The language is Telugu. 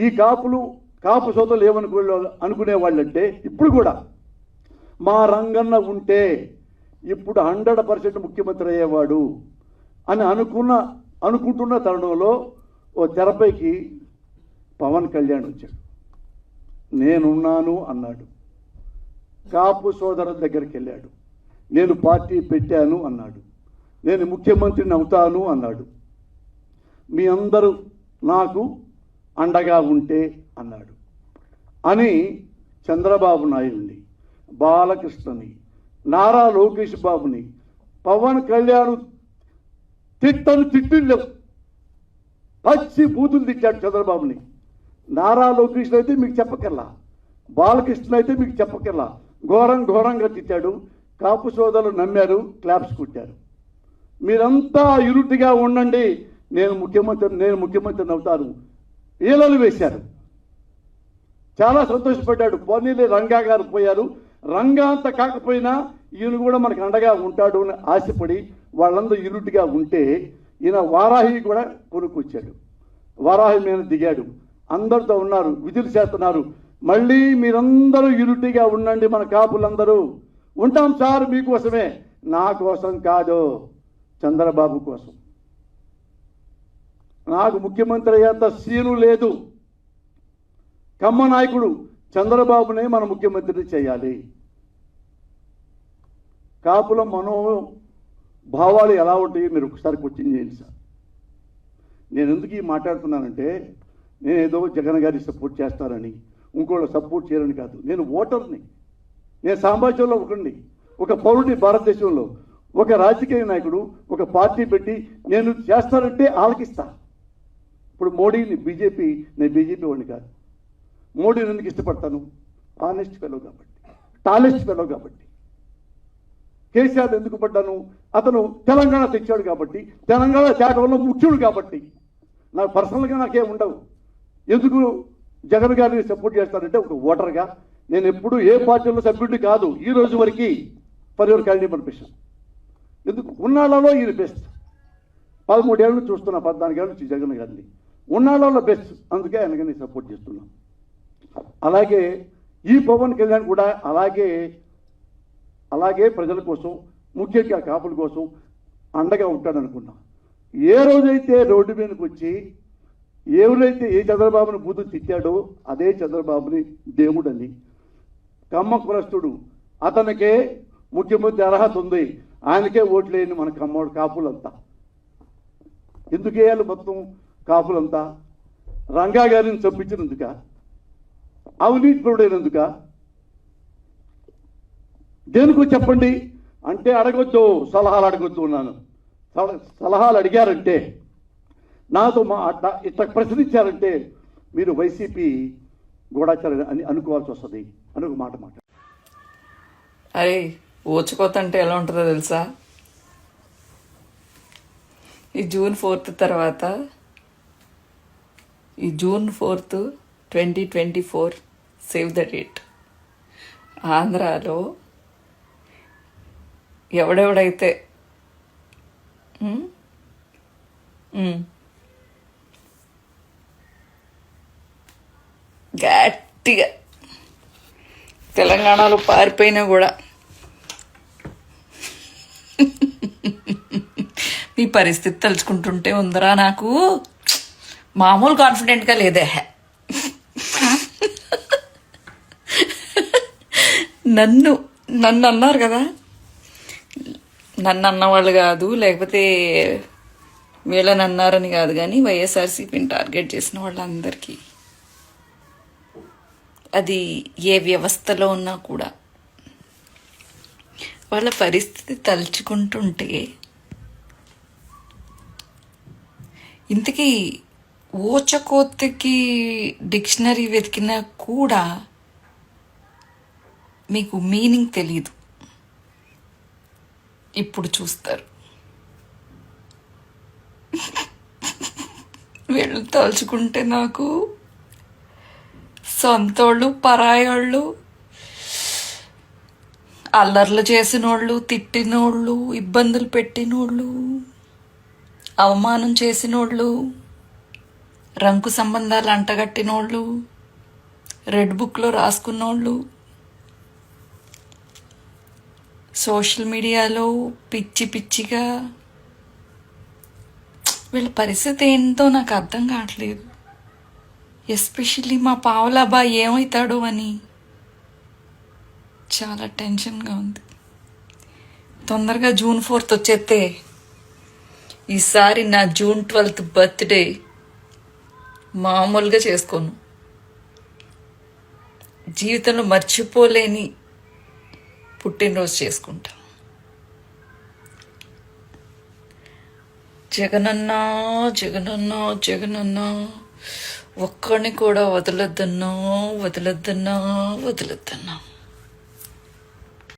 ఈ కాపు సోదరులు అనుకునే వాళ్ళంటే ఇప్పుడు కూడా మా రంగన్న ఉంటే ఇప్పుడు 100% ముఖ్యమంత్రి అయ్యేవాడు అని అనుకుంటున్న తరుణంలో ఓ తెరపైకి పవన్ కళ్యాణ్ వచ్చాడు. నేనున్నాను అన్నాడు. కాపు సోదరుల దగ్గరికి వెళ్ళాడు. నేను పార్టీ పెట్టాను అన్నాడు. నేను ముఖ్యమంత్రిని అవుతాను అన్నాడు. మీ అందరూ నాకు అండగా ఉంటే అన్నాడు అని చంద్రబాబు నాయుడిని, బాలకృష్ణని, నారా లోకేష్ బాబుని, పవన్ కళ్యాణ్ తిట్టిళ్ళు పచ్చి బూతులు తిట్టాడు చంద్రబాబుని. నారా లోకేష్ అయితే మీకు చెప్పకల్లా, బాలకృష్ణ అయితే మీకు చెప్పకల్లా ఘోరంగా తిట్టాడు. కాపు సోదరులు నమ్మారు, క్లాప్స్ కొట్టారు. మీరంతా యూనిట్గా ఉండండి, నేను ముఖ్యమంత్రిని అవుతాను ఈలలు వేశారు. చాలా సంతోషపడ్డాడు. పోనీలే రంగా గారు పోయారు, రంగా అంత కాకపోయినా ఈయన కూడా మనకు అండగా ఉంటాడు అని ఆశపడి వాళ్ళందరూ యూనిట్గా ఉంటే ఈయన వారాహి కూడా కొనుక్కొచ్చాడు. వారాహి మీద దిగాడు. అందరితో ఉన్నారు, విధులు చేస్తున్నారు. మళ్ళీ మీరందరూ యూనిటీగా ఉండండి, మన కాపులందరూ ఉంటాం సార్ మీకోసమే, నా కోసం కాదు, చంద్రబాబు కోసం. నాకు ముఖ్యమంత్రి అయ్యేంత సీను లేదు. కమ్మ నాయకుడు చంద్రబాబునే మన ముఖ్యమంత్రిని చేయాలి. కాపుల మనోభావాలు ఎలా ఉంటాయి మీరు ఒకసారి క్వశ్చన్ చేయండి సార్. నేను ఎందుకు మాట్లాడుతున్నానంటే నేను ఏదో జగన్ గారి సపోర్ట్ చేస్తారని, ఇంకోళ్ళు సపోర్ట్ చేయరని కాదు. నేను ఓటర్ని, నేను సామాజికంలో ఒకరిని, ఒక పౌరుడిని. భారతదేశంలో ఒక రాజకీయ నాయకుడు ఒక పార్టీ పెట్టి నేను చేస్తానంటే ఆలకిస్తా. ఇప్పుడు మోడీని నేను బీజేపీ వాడిని కాదు. మోడీని ఎందుకు ఇష్టపడతాను? ఆనెస్ట్ ఫెలో కాబట్టి, టాలెస్ట్ ఫెలో కాబట్టి. కేసీఆర్ ఎందుకు పడ్డాను? అతను తెలంగాణ తెచ్చాడు కాబట్టి, తెలంగాణ తేటంలో ముఖ్యుడు కాబట్టి. నాకు పర్సనల్గా నాకేం ఉండవు. ఎందుకు జగన్ గారిని సపోర్ట్ చేస్తానంటే ఒక ఓటర్గా నేను ఎప్పుడు ఏ పార్టీలో సభ్యుడిని కాదు ఈ రోజు వరకు. For your candidate permission. ఎందుకు ఉన్నాళ్ళలో ఈయన బెస్ట్. 13 ఏళ్ళ నుంచి చూస్తున్నా, 14 ఏళ్ళ నుంచి జగన్ గారిని. ఉన్నాళ్ళలో బెస్ట్, అందుకే ఆయనగా నేను సపోర్ట్ చేస్తున్నాను. అలాగే ఈ పవన్ కళ్యాణ్ కూడా అలాగే ప్రజల కోసం, ముఖ్యంగా కాపుల కోసం అండగా ఉంటాడనుకున్నా. ఏ రోజైతే రోడ్డు మీదకి వచ్చి ఎవరైతే ఏ చంద్రబాబుని బూతులు తిట్టాడో అదే చంద్రబాబుని దేవుడని, కమ్మ కులస్తుడు, అతనికే ముఖ్యమంత్రి అర్హత ఉంది, ఆయనకే ఓట్లేని మన కాపులంతా. ఎందుకు వేయాలి మొత్తం కాపులంతా? రంగా గారిని చంపించినందుక? అవినీతిపరుడైనందుక? దేనికో చెప్పండి అంటే అడగొద్దు, సలహాలు అడగొద్దు ఉన్నాను. సలహాలు అడిగారంటే, నాతో ఇట్లా ప్రశ్నించారంటే మీరు వైసీపీ గూఢాచారం అని అనుకోవాల్సి వస్తుంది అని ఒక మాట మాట. అరే ఊచకోతంటే ఎలా ఉంటుందో తెలుసా? ఈ జూన్ 4 తర్వాత, ఈ జూన్ 4, 2024 సేవ్ ద డేట్, ఆంధ్రాలో ఎవడెవడైతే గట్టిగా తెలంగాణలో పారిపోయినా కూడా మీ పరిస్థితి తలుచుకుంటుంటే ఉందరా నాకు మామూలు కాన్ఫిడెంట్గా లేదే. నన్ను అన్నారు కదా, నన్ను అన్నవాళ్ళు కాదు, లేకపోతే వీళ్ళని అన్నారని కాదు, కానీ వైఎస్ఆర్సీపీని టార్గెట్ చేసిన వాళ్ళందరికీ, అది ఏ వ్యవస్థలో ఉన్నా కూడా వాళ్ళ పరిస్థితి తలుచుకుంటుంటే, ఇంతకీ ఊచకోతకి డిక్షనరీ వెతికినా కూడా మీకు మీనింగ్ తెలీదు. ఇప్పుడు చూస్తారు. వీళ్ళు తలుచుకుంటే నాకు సొంతోళ్ళు, పరాయోళ్ళు, అల్లర్లు చేసినోళ్ళు, తిట్టినోళ్ళు, ఇబ్బందులు పెట్టినోళ్ళు, అవమానం చేసినోళ్ళు రంకు సంబంధాలు అంటగట్టినోళ్ళు, రెడ్ బుక్లో రాసుకున్నోళ్ళు, సోషల్ మీడియాలో పిచ్చి పిచ్చిగా, వీళ్ళ పరిస్థితి ఏంటో నాకు అర్థం కావట్లేదు. ఎస్పెషల్లీ మా పావలాబాయ్ ఏమవుతాడో అని చాలా టెన్షన్గా ఉంది. తొందరగా జూన్ 4th వచ్చేస్తే ఈసారి నా జూన్ 12th బర్త్డే మామూలుగా చేసుకోను. జీవితంలో మర్చిపోలేని పుట్టినరోజు చేసుకుంటా. జగనన్నా జగనన్నా జగనన్నా ఒక్కడిని కూడా వదలొద్దన్నా వదలొద్దన్నా వదలొద్దన్నా.